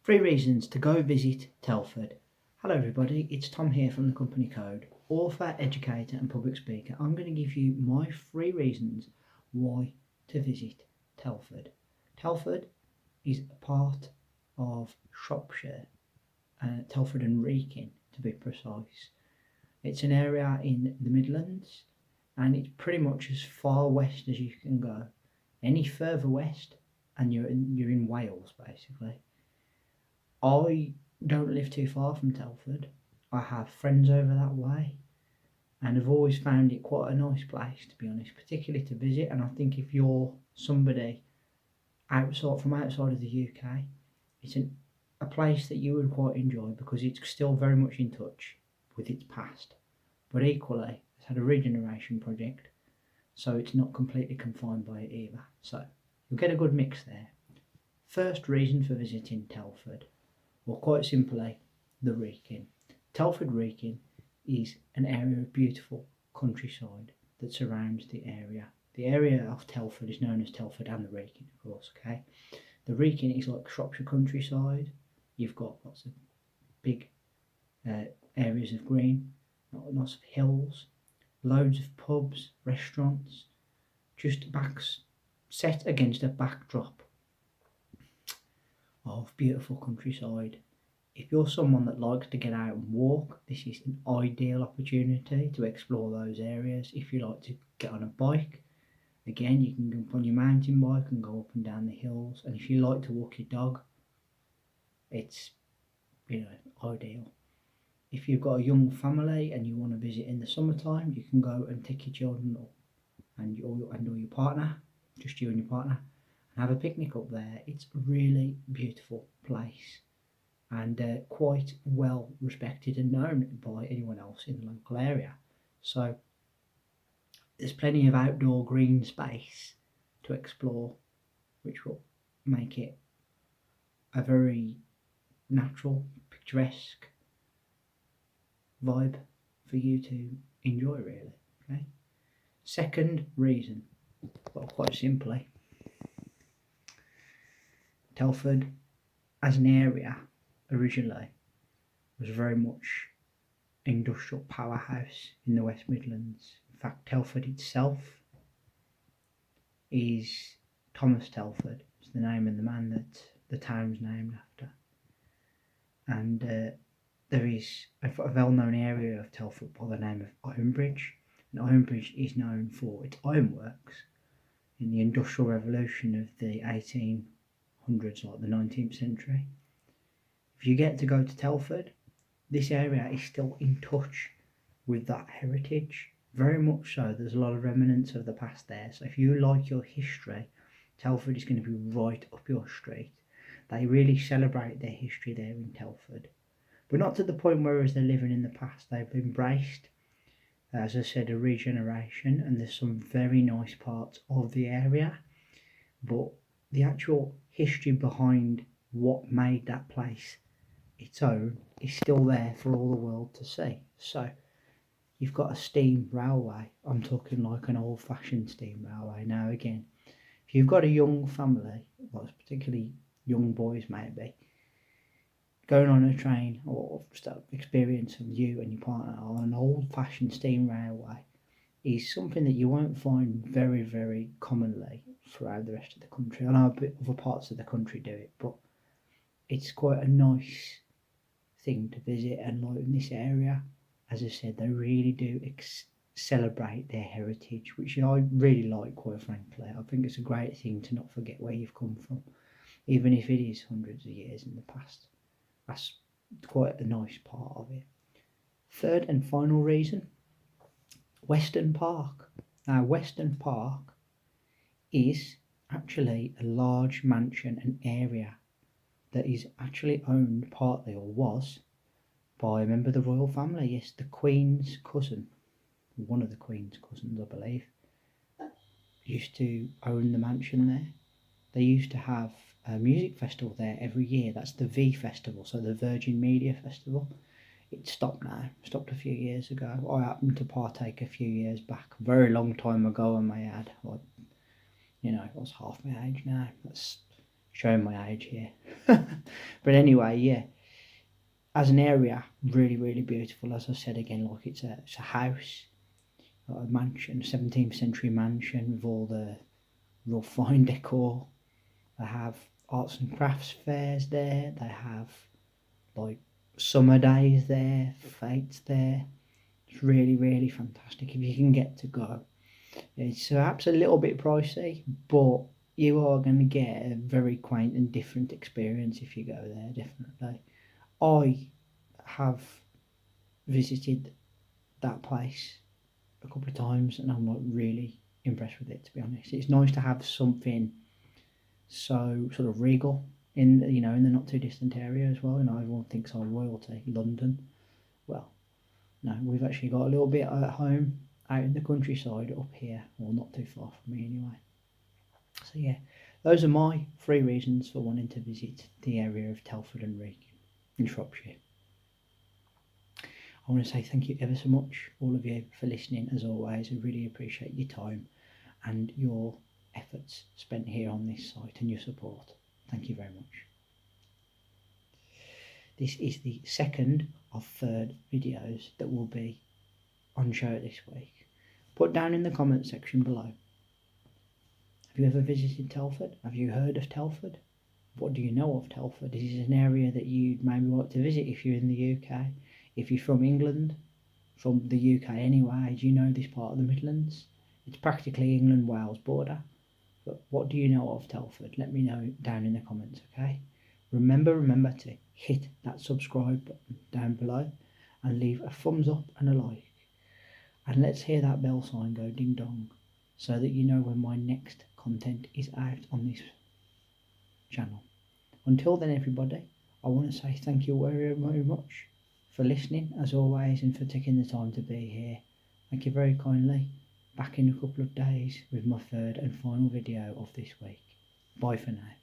3 reasons to go visit Telford. Hello everybody, it's Tom here from the Company Code, author, educator and public speaker. I'm going to give you my 3 reasons why to visit Telford. Telford is a part of Shropshire, Telford and Wrekin to be precise. It's an area in the Midlands and it's pretty much as far west as you can go. Any further west and you're in Wales basically. I don't live too far from Telford. I have friends over that way and I've always found it quite a nice place, to be honest, particularly to visit. And I think if you're somebody from outside of the UK, it's a place that you would quite enjoy because it's still very much in touch with its past, but equally it's had a regeneration project, so it's not completely confined by it either. So you'll get a good mix there. First reason for visiting Telford, well, quite simply, the Wrekin. Telford Wrekin is an area of beautiful countryside that surrounds the area. The area of Telford is known as Telford and the Wrekin, of course, okay? The Wrekin is like Shropshire countryside. You've got lots of big areas of green, lots of hills, loads of pubs, restaurants, just set against a backdrop of beautiful countryside. If you're someone that likes to get out and walk, this is an ideal opportunity to explore those areas. If you like to get on a bike, again, you can jump on your mountain bike and go up and down the hills. And if you like to walk your dog, it's ideal. If you've got a young family and you want to visit in the summertime, you can go and take your children and your partner, just you and your partner, and have a picnic up there. It's a really beautiful place and quite well respected and known by anyone else in the local area. So there's plenty of outdoor green space to explore, which will make it a very natural, picturesque vibe for you to enjoy, really. Okay. Second reason, well, quite simply, Telford as an area originally was very much industrial powerhouse in the West Midlands. In fact, Telford itself is Thomas Telford. It's the name of the man that the town's named after. And there is a well-known area of Telford by the name of Ironbridge. And Ironbridge is known for its ironworks in the Industrial Revolution of the 1800s, like the 19th century. If you get to go to Telford, this area is still in touch with that heritage, very much so. There's a lot of remnants of the past there. So if you like your history, Telford is going to be right up your street. They really celebrate their history there in Telford, but not to the point where as they're living in the past. They've embraced, as I said, a regeneration, and there's some very nice parts of the area, but the actual history behind what made that place its own is still there for all the world to see. So you've got a steam railway. I'm talking like an old-fashioned steam railway. Now again, if you've got a young family, like particularly young boys maybe, going on a train or just an experience of you and your partner on an old-fashioned steam railway is something that you won't find very, very commonly throughout the rest of the country. I know a bit other parts of the country do it, but it's quite a nice thing to visit. And like in this area, as I said, they really do celebrate their heritage, which I really like, quite frankly. I think it's a great thing to not forget where you've come from, even if it is hundreds of years in the past. That's quite a nice part of it. Third and final reason, Weston Park. Now, Weston Park is actually a large mansion and area that is actually owned partly, or was, by a member of the royal family. Yes, the Queen's cousin, one of the Queen's cousins, I believe, used to own the mansion there. They used to have a music festival there every year. That's the V Festival, so the Virgin Media Festival. It stopped now, stopped a few years ago. I happened to partake a few years back, a very long time ago, I may add. I was half my age now. That's showing my age here. But anyway, yeah, as an area, really, really beautiful. As I said again, like it's a house, a mansion, 17th century mansion with all the real fine decor. They have arts and crafts fairs there. They have like summer days there, fetes there. It's really, really fantastic if you can get to go. It's perhaps a little bit pricey, but you are going to get a very quaint and different experience if you go there, definitely. I have visited that place a couple of times and I'm like really impressed with it, to be honest. It's nice to have something so sort of regal in in the not too distant area as well. Everyone thinks our royalty, London. Well, no, we've actually got a little bit at home out in the countryside up here, or not too far from me anyway. So yeah, those are my 3 reasons for wanting to visit the area of Telford and Wrekin in Shropshire. I want to say thank you ever so much, all of you, for listening. As always, I really appreciate your time and your efforts spent here on this site and your support. Thank you very much. This is the second of 3rd videos that will be on show this week. Put down in the comment section below. Have you ever visited Telford? Have you heard of Telford? What do you know of Telford? Is it an area that you'd maybe like to visit if you're in the UK? If you're from England, from the UK anyway, do you know this part of the Midlands? It's practically England-Wales border. But what do you know of Telford? Let me know down in the comments, okay? Remember to hit that subscribe button down below and leave a thumbs up and a like. And let's hear that bell sign go ding dong so that you know when my next content is out on this channel. Until then, everybody, I want to say thank you very, very much for listening, as always, and for taking the time to be here. Thank you very kindly. Back in a couple of days with my 3rd and final video of this week. Bye for now.